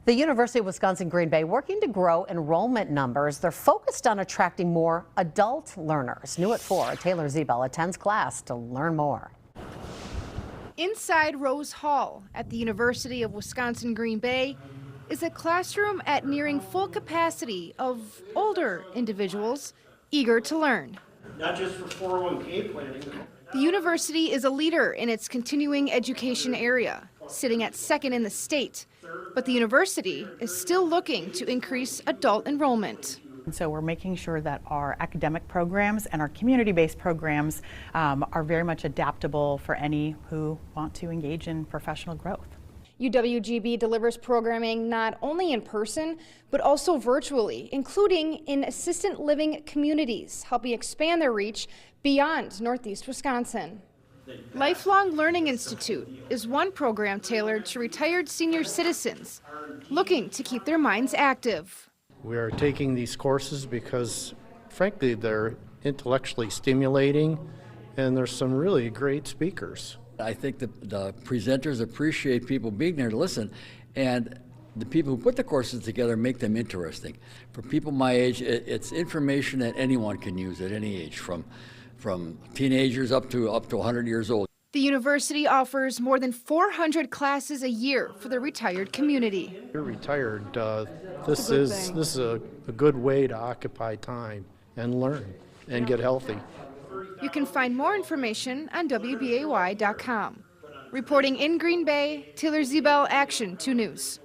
The University of Wisconsin-Green Bay working to grow enrollment numbers. They're focused on attracting more adult learners. New at 4, Taylor Zebel attends class to learn more. Inside Rose Hall at the University of Wisconsin-Green Bay is a classroom at nearing full capacity of older individuals eager to learn. Not just for 401k planning. The university is a leader in its continuing education area, sitting at second in the state. But the university is still looking to increase adult enrollment. And so we're making sure that our academic programs and our community-based programs are very much adaptable for any who want to engage in professional growth. UWGB delivers programming not only in person, but also virtually, including in assisted living communities, helping expand their reach beyond Northeast Wisconsin. Lifelong Learning Institute is one program tailored to retired senior citizens looking to keep their minds active. We are taking these courses because, frankly, they're intellectually stimulating and there's some really great speakers. I think the presenters appreciate people being there to listen, and the people who put the courses together make them interesting. For people my age, it's information that anyone can use at any age, from teenagers up to 100 years old. The university offers more than 400 classes a year for the retired community. If you're retired, this is a good way to occupy time and learn and get healthy. You can find more information on WBAY.com. Reporting in Green Bay, Taylor Zebel, Action 2 News.